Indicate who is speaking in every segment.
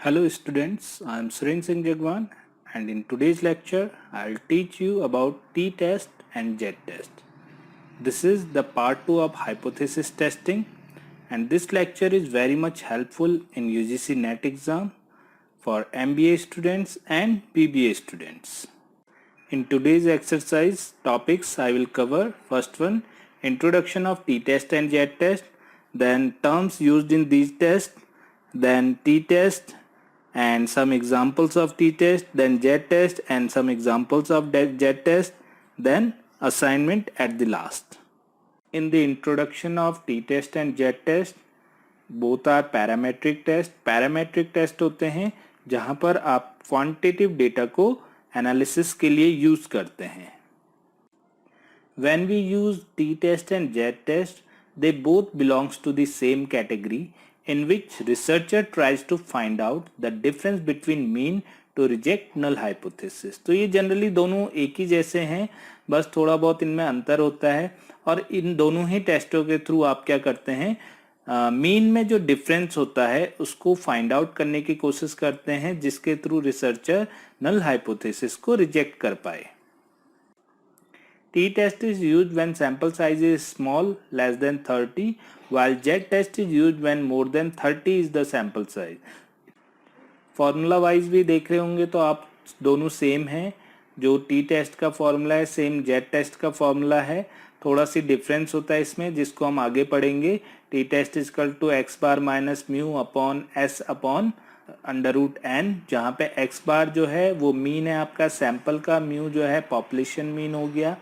Speaker 1: Hello students, I am Suren Singh Jagwan and in today's lecture I will teach you about t-test and z-test. This is the part 2 of hypothesis testing and this lecture is very much helpful in UGC NET exam for MBA students and BBA students. In today's exercise topics I will cover first one, introduction of t-test and z-test, then terms used in these tests, then t-test and some examples of t-test, then z-test and some examples of z-test, then assignment at the last. In the introduction of t-test and z-test, both are parametric test. Parametric test होते हैं जहां पर आप quantitative data को analysis के लिए use करते हैं. When we use t-test and z-test, they both belongs to the same category in which researcher tries to find out the difference between mean to reject null hypothesis. तो ये generally दोनों एक ही जैसे हैं, बस थोड़ा बहुत इनमें अंतर होता है और इन दोनों ही टेस्टों के थ्रू आप क्या करते हैं, मीन में जो डिफरेंस होता है उसको फाइंड आउट करने की कोशिश करते हैं जिसके थ्रू रिसर्चर नल हाइपोथेसिस को रिजेक्ट कर पाए. T-test is used when sample size is small, less than 30, while Z-test is used when more than 30 is the sample size. Formula wise भी देख रहे होंगे तो आप दोनों सेम हैं. जो T-test का फॉर्मूला है सेम Z-test का फॉर्मूला है. थोड़ा सी डिफरेंस होता है इसमें जिसको हम आगे पढ़ेंगे. T-test is equal to x bar minus mu upon s upon under root n, जहाँ पे x बार जो है वो मीन है आपका सैंपल का, म्यू जो है पॉपुलेशन मीन हो गया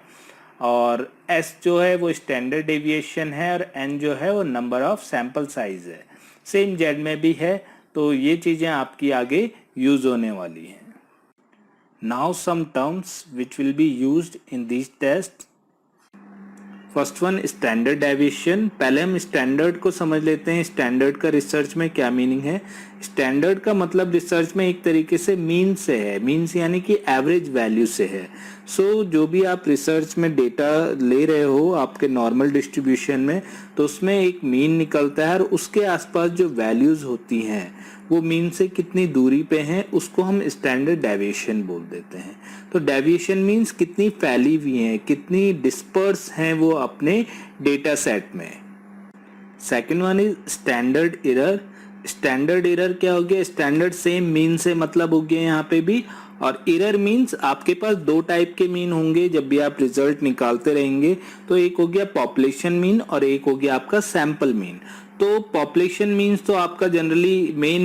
Speaker 1: और s जो है वो स्टैंडर्ड डेविएशन है और n जो है वो नंबर ऑफ सैंपल साइज है. सेम z में भी है तो ये चीज़ें आपकी आगे यूज होने वाली हैं. Now some terms which will be used in this test. First one standard deviation. पहले हम स्टैंडर्ड को समझ लेते हैं. स्टैंडर्ड का रिसर्च में क्या मीनिंग है. स्टैंडर्ड का मतलब रिसर्च में एक तरीके से मीन से है. मीन्स यानी कि एवरेज वैल्यू से है. सो जो भी आप रिसर्च में डेटा ले रहे हो आपके नॉर्मल डिस्ट्रीब्यूशन में, तो उसमें एक मीन निकलता है और उसके आसपास जो वैल्यूज होती हैं वो मीन से कितनी दूरी पे हैं उसको हम स्टैंडर्ड डेविएशन बोल देते हैं. तो डेविएशन मीन्स कितनी फैली हुई हैं, कितनी डिस्पर्स हैं वो अपने डेटा सेट में. Second one is standard error. Standard error क्या हो गया. स्टैंडर्ड सेम मीन से मतलब हो गया यहाँ पे भी, और एरर मीन्स आपके पास दो टाइप के मीन होंगे जब भी आप रिजल्ट निकालते रहेंगे. तो एक हो गया पॉपुलेशन मीन और एक हो गया आपका सैंपल मीन. तो पॉपुलेशन मीन्स तो आपका जनरली मेन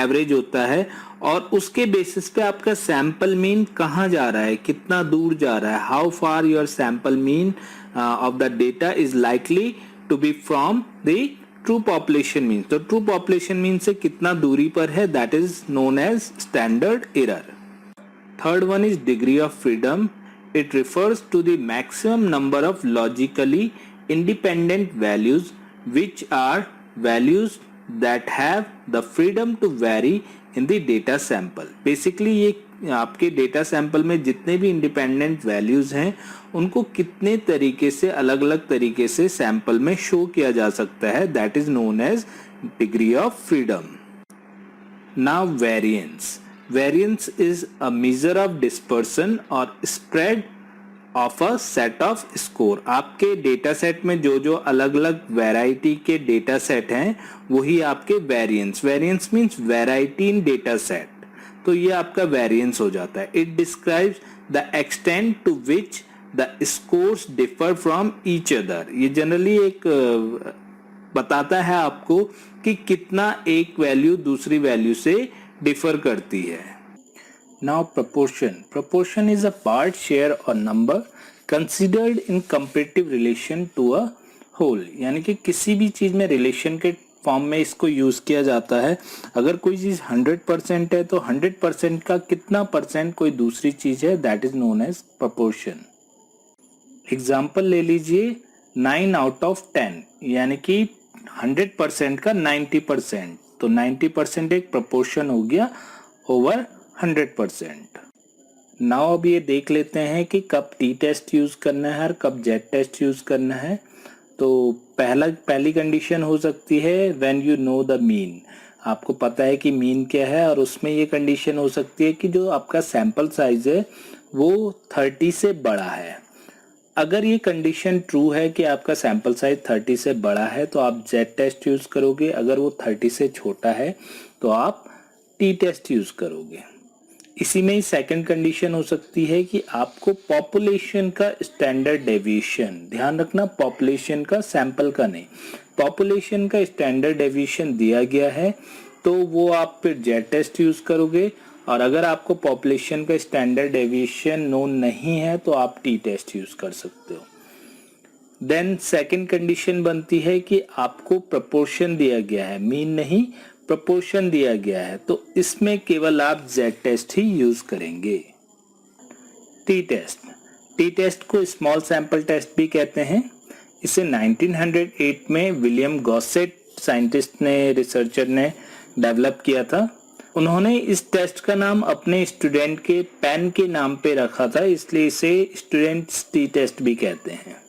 Speaker 1: एवरेज होता है और उसके बेसिस पे आपका सैंपल मीन कहाँ जा रहा है, कितना दूर जा रहा है, how far your sample mean of the data is likely to be from the true population mean. तो ट्रू पॉपुलेशन मीन से कितना दूरी पर है, that is known as standard error. Third one is degree of freedom. It refers to the maximum number of logically independent values which are values that have the freedom to vary in the data sample. Basically ये आपके data sample में जितने भी independent values हैं उनको कितने तरीके से अलग अलग तरीके से सैंपल में शो किया जा सकता है, that is known as degree of freedom. Now variance. Variance is a measure of dispersion और spread of a set of score. आपके डेटा सेट में जो जो अलग अलग वैरायटी के डेटा सेट हैं वही आपके variance. Variance means variety in data set. तो ये आपका वेरिएंस हो जाता है. It describes the extent to which the scores differ from each other. ये जनरली एक बताता है आपको कि कितना एक वैल्यू दूसरी वैल्यू से डिफर करती है. Now proportion. Proportion is a part, share or number considered in comparative relation to a whole. यानी कि किसी भी चीज में रिलेशन के फॉर्म में इसको यूज किया जाता है. अगर कोई चीज 100% है तो 100% का कितना परसेंट कोई दूसरी चीज है, that is known as proportion. Example ले लीजिए 9 आउट ऑफ 10 यानी कि 100% का 90%. तो 90% एक proportion हो गया ओवर 100%. नाउ अब ये देख लेते हैं कि कब टी टेस्ट यूज करना है और कब जेड टेस्ट यूज करना है. तो पहली कंडीशन हो सकती है when you know the mean. आपको पता है कि मीन क्या है, और उसमें ये कंडीशन हो सकती है कि जो आपका सैंपल साइज है वो 30 से बड़ा है। अगर ये कंडीशन ट्रू है कि आपका सैंपल साइज 30 से बड़ा है तो आप जेड टेस्ट यूज करोगे, अगर वो 30 से छोटा है तो आप टी टेस्ट यूज करोगे। इसी में ही सेकंड कंडीशन हो सकती है कि आपको पॉपुलेशन का स्टैंडर्ड डेविएशन, ध्यान रखना पॉपुलेशन का, सैंपल का नहीं, पॉपुलेशन का स्टैंडर्ड डेविएशन दिया गया है तो वो आप फिर जेड टेस्ट यूज करोगे, और अगर आपको पॉपुलेशन का स्टैंडर्ड डेविएशन नोन नहीं है तो आप टी टेस्ट यूज कर सकते हो। देन सेकंड कंडीशन बनती है कि आपको प्रोपोर्शन दिया गया है, मीन नहीं प्रोपोर्शन दिया गया है, तो इसमें केवल आप जेड टेस्ट ही यूज करेंगे। टी टेस्ट को स्मॉल सैंपल टेस्ट भी कहते हैं। इसे 1908 में विलियम गॉसेट साइंटिस्ट ने, रिसर्चर ने डेवलप किया था। उन्होंने इस टेस्ट का नाम अपने स्टूडेंट के पेन के नाम पे रखा था, इसलिए इसे स्टूडेंट्स टी टेस्ट भी कहते हैं।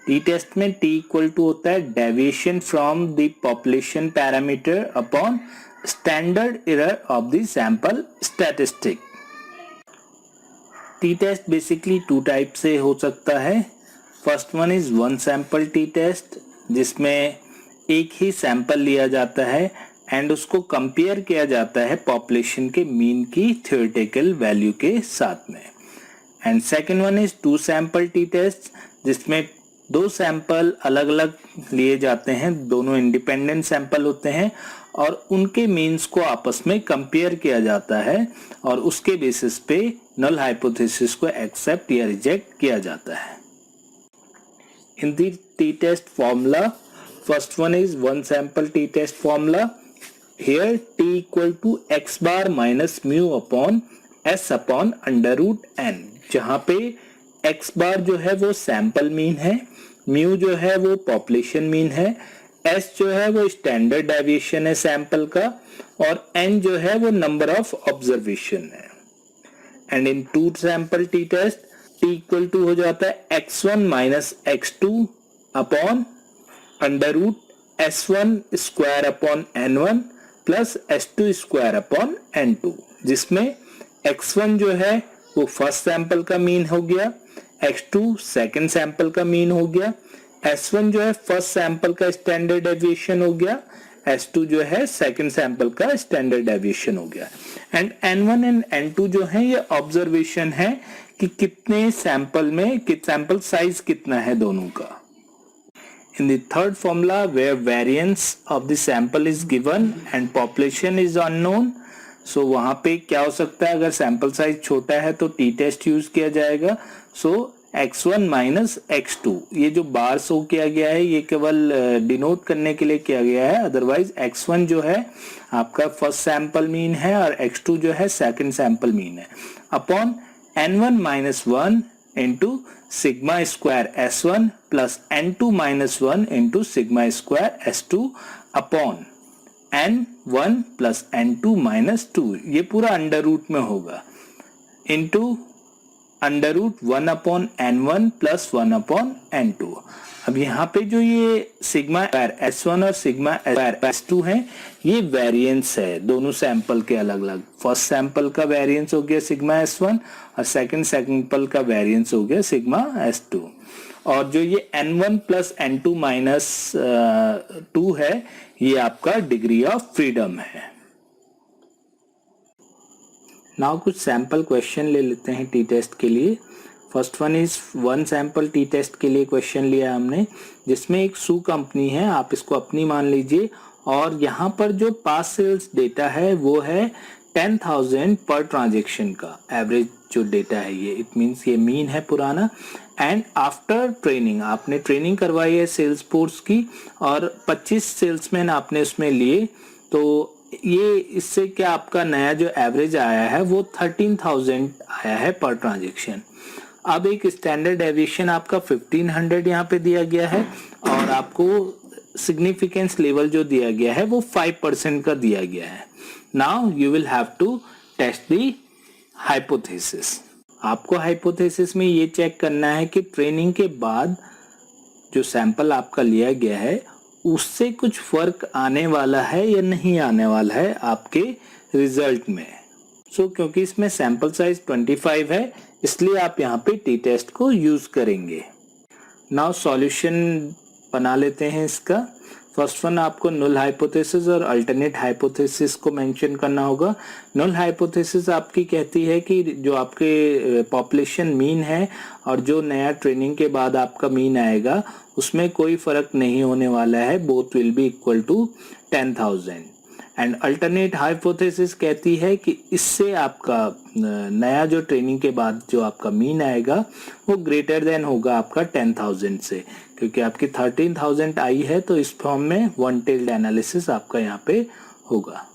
Speaker 1: टी टेस्ट में टी इक्वल टू होता है deviation from the population parameter upon standard error of the sample statistic. T test basically two type से हो सकता है। First one is one sample T test, जिसमें एक ही सैंपल लिया जाता है एंड उसको कंपेयर किया जाता है पॉपुलेशन के मीन की थ्योरेटिकल वैल्यू के साथ में। And second one is two sample T test, जिसमें दो सैंपल अलग अलग लिए जाते हैं, दोनों इंडिपेंडेंट सैंपल होते हैं और उनके मीन्स को आपस में कंपेयर किया जाता है और उसके बेसिस पे नल हाइपोथेसिस को एक्सेप्ट या रिजेक्ट किया जाता है। In the T test formula, first one is one sample T test formula. Here t equal to x bar minus mu upon s upon under root n, जहां पे x bar जो है वो sample mean है, mu जो है वो population mean है, s जो है वो स्टैंडर्ड डेविएशन है सैंपल का, और n जो है वो नंबर ऑफ ऑब्जर्वेशन है। And in two sample T test t equal to हो जाता है x1 minus x2 upon under root s1 square upon n1 plus s2 square upon n2, जिसमें x1 जो है वो फर्स्ट सैंपल का मीन हो गया, x2 सेकंड सैंपल का मीन हो गया, s1 जो है फर्स्ट सैंपल का स्टैंडर्ड डेविएशन हो गया, s2 जो है सेकंड सैंपल का स्टैंडर्ड डेविएशन हो गया, एंड n1 एंड n2 जो है ये ऑब्जर्वेशन है कि कितने सैंपल में सैंपल साइज कितना है दोनों का। In the third formula, where variance of the sample is given and population is unknown, so वहाँ पे क्या हो सकता है, अगर सैंपल साइज छोटा है तो टी टेस्ट यूज किया जाएगा। so x1 माइनस x2, ये जो बार शो किया गया है ये केवल डिनोट करने के लिए किया गया है, अदरवाइज x1 जो है आपका फर्स्ट सैंपल मीन है और x2 जो है सेकंड सैंपल मीन है, upon n1 minus 1 into sigma square s1 plus n2 minus 1 into sigma square s2 upon n1 plus n2 minus 2, ये पूरा अंडर रूट में होगा, into under root 1 upon n1 plus 1 upon n2। अब यहाँ पे जो ये सिग्मा s1 और सिग्मा s2 है ये वेरिएंस है दोनों सैंपल के अलग अलग। फर्स्ट सैंपल का वेरिएंस हो गया सिग्मा s1 और सेकंड सैंपल का वेरिएंस हो गया सिग्मा s2, और जो ये n1 प्लस n2 माइनस 2 है ये आपका डिग्री ऑफ फ्रीडम है। नाउ कुछ सैंपल क्वेश्चन ले लेते हैं टी टेस्ट के लिए। First one is one sample T test के लिए क्वेश्चन लिया हमने, जिसमें एक सू कंपनी है, आप इसको अपनी मान लीजिए, और यहाँ पर जो पास सेल्स डेटा है वो है 10,000 पर ट्रांजेक्शन का एवरेज जो डेटा है ये, इट मीन्स ये मीन है पुराना। एंड आफ्टर ट्रेनिंग, आपने ट्रेनिंग करवाई है सेल्स फोर्स की और 25 सेल्समैन आपने उसमें लिए, तो ये इससे क्या आपका नया जो एवरेज आया है वो 13,000 आया है पर ट्रांजेक्शन। अब एक स्टैंडर्ड डेविएशन आपका 1500 यहाँ पे दिया गया है और आपको सिग्निफिकेंस लेवल जो दिया गया है वो 5% का दिया गया है। Now you will have to test the hypothesis. आपको हाइपोथेसिस में ये चेक करना है कि ट्रेनिंग के बाद जो सैंपल आपका लिया गया है उससे कुछ फर्क आने वाला है या नहीं आने वाला है आपके रिजल्ट में। क्योंकि इसमें सैंपल साइज 25 है, इसलिए आप यहाँ पे टी टेस्ट को यूज करेंगे। नाउ सॉल्यूशन बना लेते हैं इसका। फर्स्ट वन, आपको null हाइपोथेसिस और अल्टरनेट हाइपोथेसिस को मेंशन करना होगा। null हाइपोथेसिस आपकी कहती है कि जो आपके पॉपुलेशन मीन है और जो नया ट्रेनिंग के बाद आपका मीन आएगा उसमें कोई फर्क नहीं होने वाला है, both will be equal to 10,000। And alternate hypothesis कहती है कि इससे आपका नया जो ट्रेनिंग के बाद जो आपका मीन आएगा वो ग्रेटर देन होगा आपका 10,000 से, क्योंकि आपकी 13,000 आई है तो इस फॉर्म में वन टेल्ड एनालिसिस आपका यहाँ पे होगा।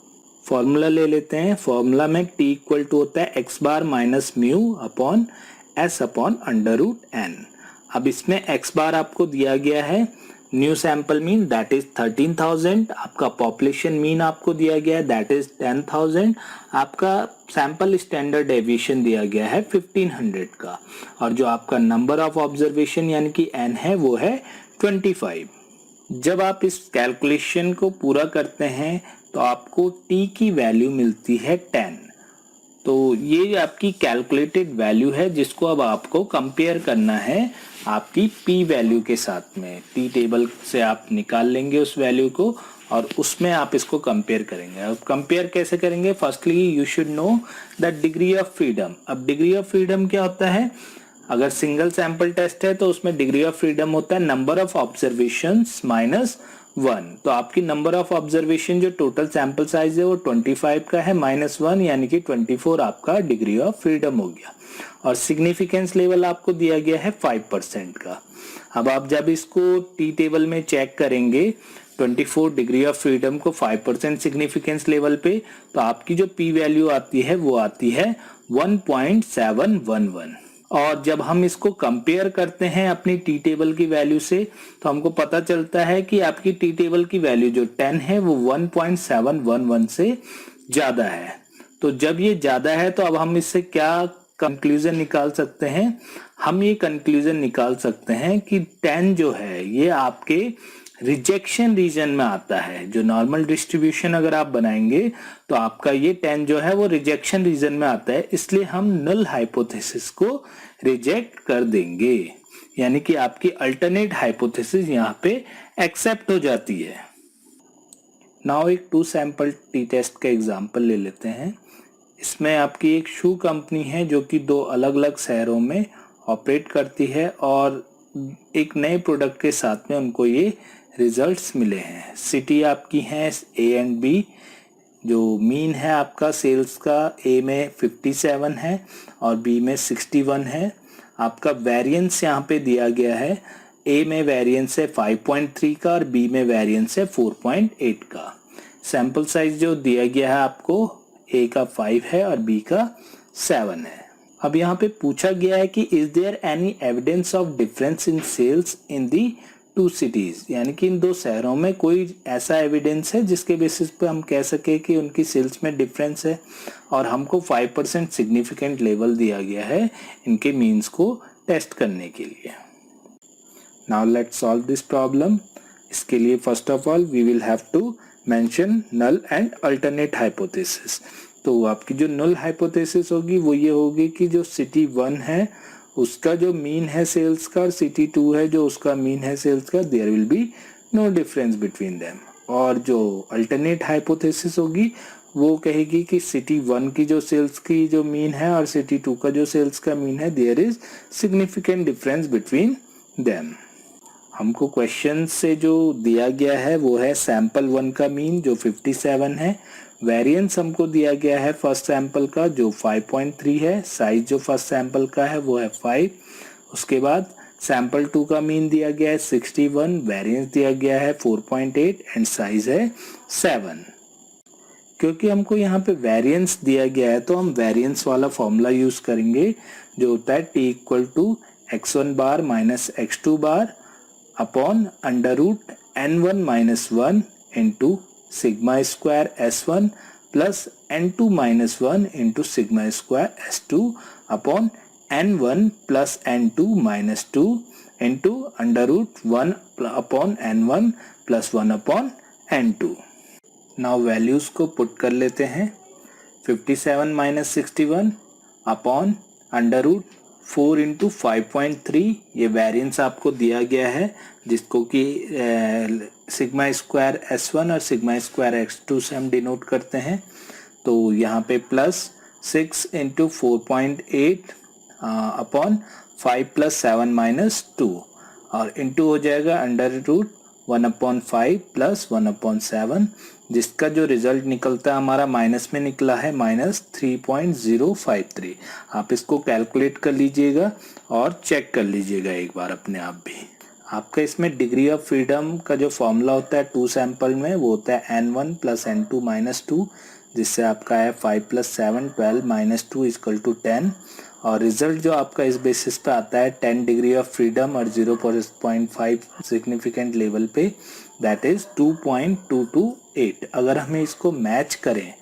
Speaker 1: फॉर्मूला ले लेते हैं। फॉर्मूला में t इक्वल टू होता है x bar minus mu upon s upon under root n। अब इसमें x बार आपको दिया गया है, new sample mean that is 13,000, आपका पॉपुलेशन मीन आपको दिया गया है दैट इज 10,000, आपका सैंपल स्टैंडर्ड डेविएशन दिया गया है 1500 का, और जो आपका नंबर ऑफ ऑब्जर्वेशन यानी कि n है वो है 25। जब आप इस कैलकुलेशन को पूरा करते हैं तो आपको t की वैल्यू मिलती है 10। तो ये आपकी कैलकुलेटेड वैल्यू है जिसको अब आपको कंपेयर करना है आपकी p वैल्यू के साथ में। t टेबल से आप निकाल लेंगे उस वैल्यू को और उसमें आप इसको कंपेयर करेंगे। अब कंपेयर कैसे करेंगे? Firstly you should know the degree of freedom. अब डिग्री ऑफ फ्रीडम क्या होता है? अगर सिंगल सैंपल टेस्ट है तो उसमें डिग्री ऑफ फ्रीडम होता है नंबर ऑफ ऑब्जर्वेशंस माइनस 1। तो आपकी नंबर ऑफ ऑब्जर्वेशन जो टोटल सैंपल साइज है वो 25 का है माइनस 1 यानी कि 24 आपका डिग्री ऑफ फ्रीडम हो गया। और सिग्निफिकेंस लेवल आपको दिया गया है 5% का। अब आप जब इसको टी टेबल में चेक करेंगे 24 डिग्री ऑफ फ्रीडम को 5% सिग्निफिकेंस लेवल पे, तो आपकी जो पी वैल्यू आती है वो आती है 1.711। और जब हम इसको कंपेयर करते हैं अपनी टी टेबल की वैल्यू से तो हमको पता चलता है कि आपकी टी टेबल की वैल्यू जो 10 है वो 1.711 से ज्यादा है। तो जब ये ज्यादा है तो अब हम इससे क्या कंक्लूजन निकाल सकते हैं? हम ये कंक्लूजन निकाल सकते हैं कि 10 जो है ये आपके रिजेक्शन रीजन में आता है। जो नॉर्मल डिस्ट्रीब्यूशन अगर आप बनाएंगे तो आपका ये 10 जो है वो रिजेक्शन रीजन में आता है, इसलिए हम नल हाइपोथेसिस को रिजेक्ट कर देंगे, यानी कि आपकी अल्टरनेट हाइपोथेसिस यहाँ पे एक्सेप्ट हो जाती है। नाउ एक 2 सैंपल टी टेस्ट का एग्जांपल ले लेते हैं। इसमें आपकी एक शू कंपनी है जो कि 2 अलग अलग शहरों में ऑपरेट करती है और एक नए प्रोडक्ट के साथ में उनको ये रिजल्ट्स मिले हैं। सिटी आपकी है ए एंड बी। जो मीन है आपका सेल्स का ए में 57 है और बी में 61 है। आपका वेरिएंस यहाँ पे दिया गया है, ए में वेरिएंस है 5.3 का और बी में वेरिएंस है 4.8 का। सैंपल साइज जो दिया गया है आपको ए का 5 है और बी का 7 है। अब यहाँ पे पूछा गया है कि is there any evidence of difference in sales in the 2 cities, यानी कि इन 2 शहरों में कोई ऐसा एविडेंस है जिसके बेसिस पे हम कह सके कि उनकी सेल्स में डिफरेंस है। और हमको 5% सिग्निफिकेंट लेवल दिया गया है इनके मीन्स को टेस्ट करने के लिए। Now let's solve this problem. इसके लिए first of all we will have to mention null and alternate hypothesis. तो आपकी जो नल हाइपोथेसिस होगी वो ये होगी कि जो सिटी 1 है उसका जो मीन है सेल्स का और सिटी 2 है जो उसका मीन है सेल्स का, there will be no difference between them. और जो अल्टरनेट हाइपोथेसिस होगी वो कहेगी कि सिटी 1 की जो सेल्स की जो मीन है और सिटी 2 का जो सेल्स का मीन है there is significant difference between them. हमको क्वेश्चन से जो दिया गया है वो है सैंपल 1 का मीन जो 57 है, वेरिएंस हमको दिया गया है फर्स्ट सैंपल का जो 5.3 है, साइज जो फर्स्ट सैंपल का है वो है 5। उसके बाद सैंपल 2 का मीन दिया गया है 61, वेरिएंस दिया गया है 4.8 एंड साइज है 7। क्योंकि हमको यहाँ पे वेरिएंस दिया गया है तो हम वेरिएंस वाला फॉर्मूला यूज करेंगे जो होता है t equal to x1 bar minus x2 bar upon under root n1 minus 1 into sigma square s1 plus n2 minus 1 into sigma square s2 upon n1 plus n2 minus 2 into under root 1 upon n1 plus 1/n2। Now values को put कर लेते हैं। 57 minus 61 upon under root 4 into 5.3, ये variance आपको दिया गया है जिसको कि सिग्मा स्क्वायर S1 और सिग्मा स्क्वायर X2 से हम डिनोट करते हैं। तो यहाँ पे plus 6 into 4.8 upon 5 plus 7 minus 2 और इंटू हो जाएगा अंडर रूट 1/5 प्लस 1/7, जिसका जो रिजल्ट निकलता है हमारा माइनस में निकला है -3.053। आप इसको कैलकुलेट कर लीजिएगा और चेक कर लीजिएगा एक बार अपने आप भी। आपका इसमें डिग्री ऑफ फ्रीडम का जो फॉर्मूला होता है 2 सैंपल में वो होता है n1 प्लस n2 माइनस 2, जिससे आपका है 5 प्लस 7 12 माइनस 2 इक्वल टू 10। और रिजल्ट जो आपका इस बेसिस पे आता है 10 डिग्री ऑफ फ्रीडम और 0.5 सिग्निफिकेंट लेवल पे, दैट इज 2.228। अगर हमें इसको मैच करें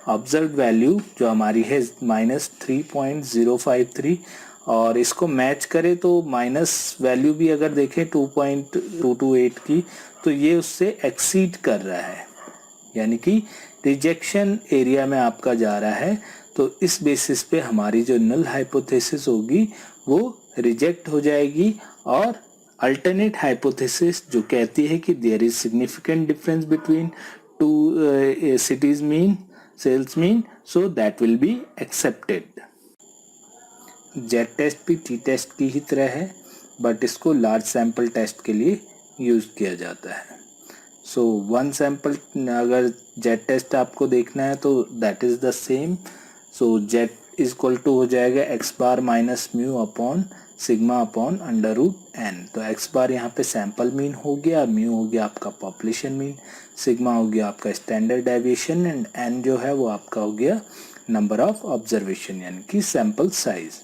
Speaker 1: ऑब्जर्व वैल्यू जो हमारी है -3.053 और इसको मैच करें तो माइनस वैल्यू भी अगर देखें 2.228 की, तो ये उससे एक्सीड कर रहा है, यानी कि रिजेक्शन एरिया में आपका जा रहा है। तो इस बेसिस पे हमारी जो नल हाइपोथेसिस होगी वो रिजेक्ट हो जाएगी और अल्टरनेट हाइपोथेसिस जो कहती है कि there is significant difference between two cities mean sales mean, so that will be accepted. Z test भी टी टेस्ट की ही तरह है, बट इसको लार्ज सैंपल टेस्ट के लिए यूज किया जाता है। सो वन सैंपल अगर जेड टेस्ट आपको देखना है तो that is the same. So Z is equal to हो जाएगा X bar minus mu upon sigma upon under root N. तो एक्स बार यहाँ पे सैंपल मीन हो गया, म्यू हो गया आपका पॉपुलेशन मीन, सिग्मा हो गया आपका स्टैंडर्ड डेविएशन एंड एन जो है वो आपका हो गया नंबर ऑफ ऑब्जर्वेशन यानी कि सैंपल साइज।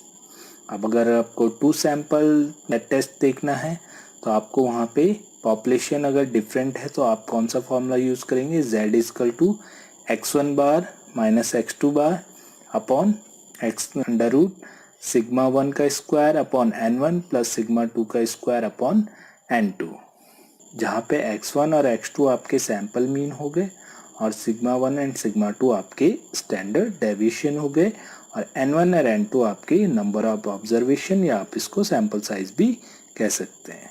Speaker 1: अब अगर आपको 2 सैंपल टेस्ट देखना है तो आपको वहाँ पे पॉपुलेशन अगर डिफरेंट है तो आप कौन सा फॉर्मूला यूज करेंगे, z equal to x1 bar minus x2 bar upon x under root sigma 1 का square upon n1 plus sigma 2 का स्क्वायर अपॉन n2, जहाँ पे x1 और x2 आपके सैंपल मीन हो गए और सिग्मा 1 एंड सिग्मा 2 आपके स्टैंडर्ड डेविएशन हो गए और n1 और n2 आपके नंबर ऑफ ऑब्जर्वेशन या आप इसको सैंपल साइज भी कह सकते हैं।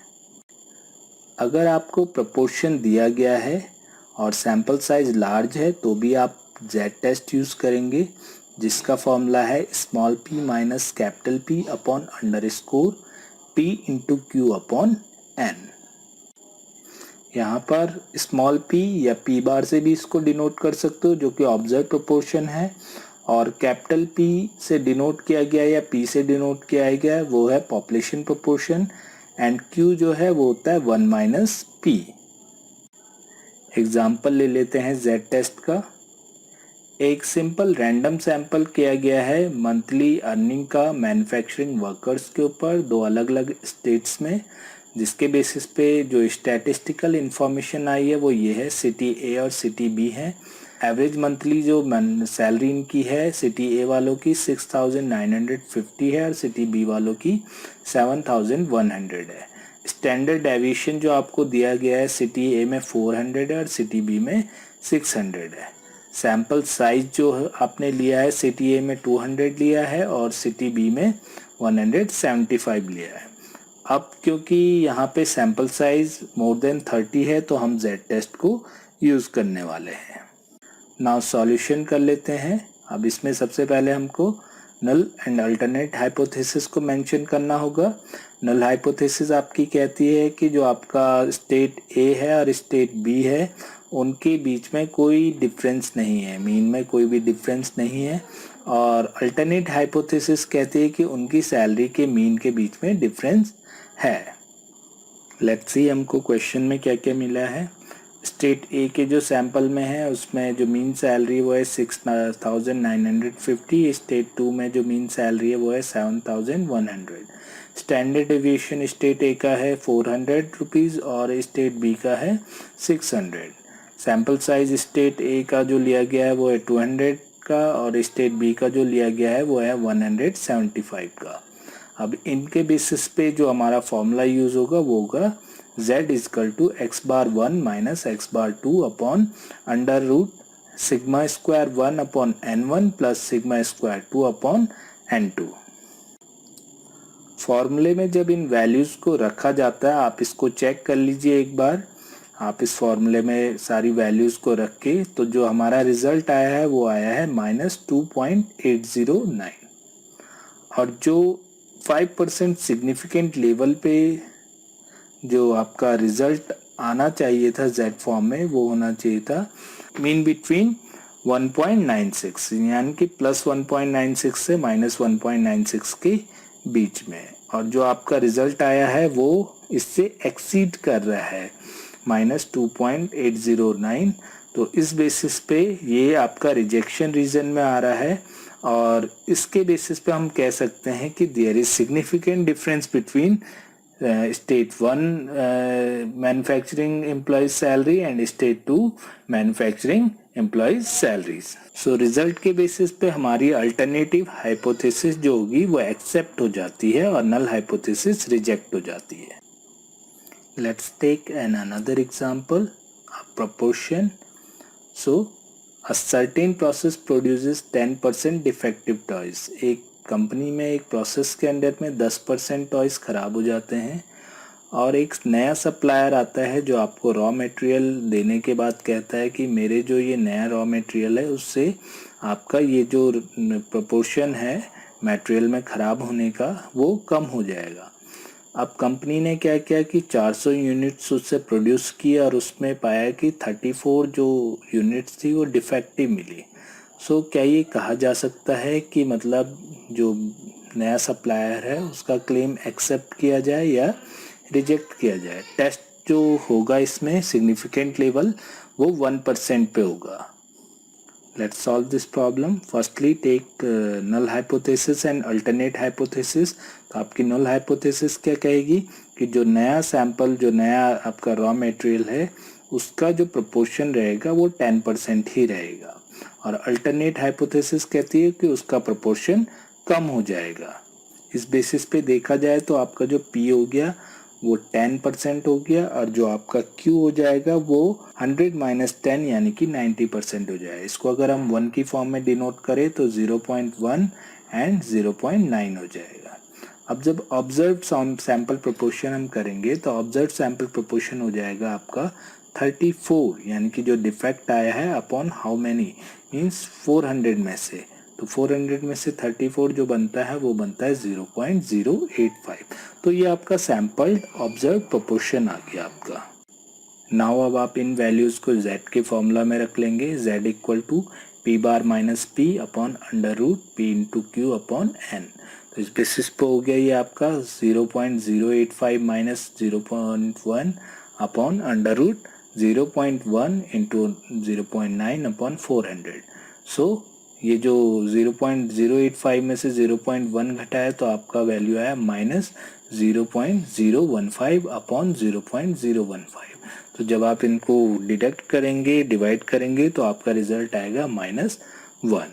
Speaker 1: अगर आपको प्रोपोर्शन दिया गया है और सैंपल साइज लार्ज है तो भी आप जेड टेस्ट यूज करेंगे, जिसका फॉर्मूला है small p minus capital P upon under score P into q upon n। यहाँ पर स्मॉल p या p बार से भी इसको डिनोट कर सकते हो जो कि ऑब्जर्व प्रोपोर्शन है, और कैपिटल P से डिनोट किया गया या P से डिनोट किया गया वो है पॉपुलेशन प्रोपोर्शन एंड Q जो है वो होता है 1 माइनस P। एग्जाम्पल ले लेते हैं Z टेस्ट का। एक सिंपल रैंडम सैंपल किया गया है मंथली अर्निंग का मैन्युफैक्चरिंग वर्कर्स के ऊपर 2 अलग अलग स्टेट्स में, जिसके बेसिस पे जो स्टैटिस्टिकल इंफॉर्मेशन आई है वो ये है सिटी ए और सिटी बी है। एवरेज मंथली जो सैलरी इनकी है सिटी ए वालों की 6,950 है और सिटी बी वालों की 7,100 है। स्टैंडर्ड डेविएशन जो आपको दिया गया है सिटी ए में 400 है और सिटी बी में 600 है। सैंपल साइज जो आपने लिया है सिटी ए में 200 लिया है और सिटी बी में 175 लिया है। अब क्योंकि यहाँ पे सैंपल साइज मोर देन 30 है तो हम जेड टेस्ट को यूज़ करने वाले हैं। नाउ सॉल्यूशन कर लेते हैं। अब इसमें सबसे पहले हमको नल एंड अल्टरनेट हाइपोथेसिस को मेंशन करना होगा। नल हाइपोथेसिस आपकी कहती है कि जो आपका स्टेट ए है और स्टेट बी है उनके बीच में कोई डिफरेंस नहीं है, मीन में कोई भी डिफरेंस नहीं है, और अल्टरनेट हाइपोथेसिस कहती है कि उनकी सैलरी के मीन के बीच में डिफरेंस है। लेट्स सी हमको क्वेश्चन में क्या क्या मिला है। स्टेट ए के जो सैंपल में है उसमें जो मीन सैलरी वो है 6,950, स्टेट 2 में जो मीन सैलरी है वो है 7,100। स्टैंडर्ड डेविएशन स्टेट ए का है 400 रुपीज़ और स्टेट बी का है 600। सैंपल साइज स्टेट ए का जो लिया गया है वो है 200 का और स्टेट बी का जो लिया गया है वो है 175 का। अब इनके बेसिस पे जो हमारा फॉर्मूला यूज़ होगा वो होगा z is equal to x bar 1 minus x bar 2 upon under root sigma square 1 upon n1 plus sigma square 2 upon n2। फॉर्मूले में जब इन वैल्यूज को रखा जाता है, आप इसको चेक कर लीजिए एक बार। आप इस फॉर्मूले में सारी वैल्यूज को रख के तो जो हमारा रिजल्ट आया है वो आया है -2.809। और जो 5% सिग्निफिकेंट लेवल पे जो आपका रिजल्ट आना चाहिए था जेड फॉर्म में, वो होना चाहिए था मीन बिटवीन 1.96, यानी कि +1.96 से -1.96 के बीच में। और जो आपका रिजल्ट आया है वो इससे एक्सीड कर रहा है -2.809। तो इस बेसिस पे ये आपका रिजेक्शन रीजन में आ रहा है। और इसके बेसिस पे हम कह सकते हैं कि there is significant difference between state 1 manufacturing employees salary and state 2 manufacturing employees salaries. So result के बेसिस पे हमारी अल्टरनेटिव हाइपोथेसिस जो होगी वो एक्सेप्ट हो जाती है और नल हाइपोथेसिस रिजेक्ट हो जाती है। Let's take an another example, proportion. So a certain process produces 10% defective toys. एक कंपनी में एक प्रोसेस के अंदर में 10% टॉयज खराब हो जाते हैं और एक नया सप्लायर आता है जो आपको रॉ मटेरियल देने के बाद कहता है कि मेरे जो ये नया रॉ मटेरियल है उससे आपका ये जो प्रोपोर्शन है मटेरियल में ख़राब होने का वो कम हो जाएगा। अब कंपनी ने क्या किया कि 400 यूनिट्स उससे प्रोड्यूस किए और उसमें पाया कि 34 जो यूनिट्स थी वो डिफेक्टिव मिली। सो क्या ये कहा जा सकता है कि मतलब जो नया सप्लायर है उसका क्लेम एक्सेप्ट किया जाए या रिजेक्ट किया जाए? टेस्ट जो होगा इसमें सिग्निफिकेंट लेवल वो 1% पे होगा। Let's solve this problem. Firstly, take null hypothesis and alternate hypothesis. तो आपकी null hypothesis क्या कहेगी कि जो नया सैंपल, जो नया आपका रॉ मटेरियल है उसका जो प्रोपोर्शन रहेगा वो 10% ही रहेगा। और अल्टरनेट हाइपोथेसिस कहती है कि उसका प्रोपोर्शन कम हो जाएगा। इस बेसिस पे देखा जाए तो आपका जो P हो गया वो 10% हो गया और जो आपका Q हो जाएगा वो 100 - 10 यानी कि 90% हो जाएगा। इसको अगर हम 1 की फॉर्म में डिनोट करें तो 0.1 एंड 0.9 हो जाएगा। अब जब ऑब्जर्व्ड सैंपल प्रोपोर्शन हम करेंगे तो ऑब्जर्व्ड सैंपल प्रोपोर्शन हो जाएगा आपका 34, यानी कि जो डिफेक्ट आया है अपॉन हाउ मैनी मीन्स 400 में से। तो 400 में से 34 जो बनता है वो बनता है 0.085। तो ये आपका सैंपल्ड ऑब्जर्व प्रोपोर्शन आ गया आपका। नाउ अब आप इन वैल्यूज को z के फॉर्मूला में रख लेंगे। z equal to p bar minus p upon under root p into q upon n। तो इस बेसिस पे हो गया ये आपका 0.085 minus 0.1 upon under root 0.1 into 0.9 upon 400। So ये जो 0.085 में से 0.1 घटा है तो आपका वैल्यू आया -0.015 अपॉन 0.015। तो जब आप इनको डिडक्ट करेंगे, डिवाइड करेंगे तो आपका रिजल्ट आएगा -1।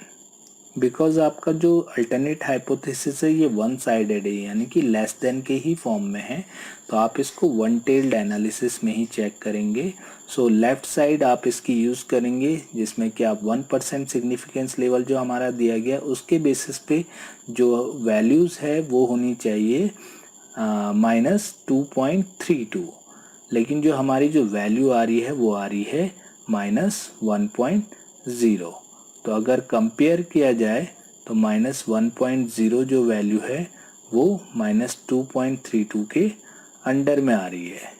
Speaker 1: बिकॉज आपका जो अल्टरनेट हाइपोथेसिस है ये वन साइडेड है, यानी कि लेस देन के ही फॉर्म में है, तो आप इसको वन टेल्ड एनालिसिस में ही चेक करेंगे। सो लेफ्ट साइड आप इसकी यूज़ करेंगे जिसमें कि आप 1% सिग्निफिकेंस लेवल जो हमारा दिया गया उसके बेसिस पे जो वैल्यूज़ है वो होनी चाहिए -2.32, लेकिन जो हमारी जो वैल्यू आ रही है वो आ रही है -1.0। तो अगर कंपेयर किया जाए तो -1.0 जो वैल्यू है वो -2.32 के अंडर में आ रही है।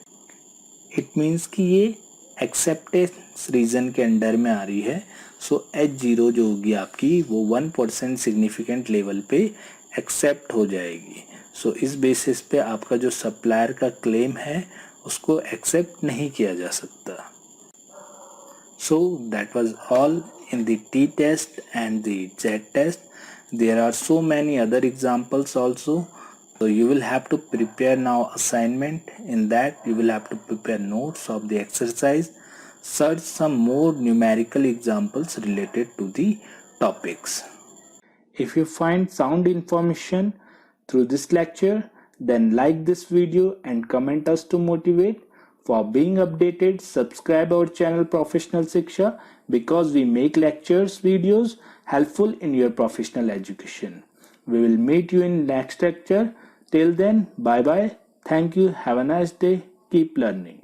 Speaker 1: इट मीन्स कि ये एक्सेप्टेंस रीजन के अंडर में आ रही है। सो H0 जो होगी आपकी वो 1% सिग्निफिकेंट लेवल पे एक्सेप्ट हो जाएगी। सो इस बेसिस पे आपका जो सप्लायर का क्लेम है उसको एक्सेप्ट नहीं किया जा सकता। So that was all in the T test and the Z test. There are so many other examples also. So you will have to prepare now assignment. In that you will have to prepare notes of the exercise. Search some more numerical examples related to the topics. If you find sound information through this lecture, then like this video and comment us to motivate. For being updated, subscribe our channel Professional Shiksha because we make lectures videos helpful in your professional education. We will meet you in next lecture. Till then, bye bye. Thank you. Have a nice day. Keep learning.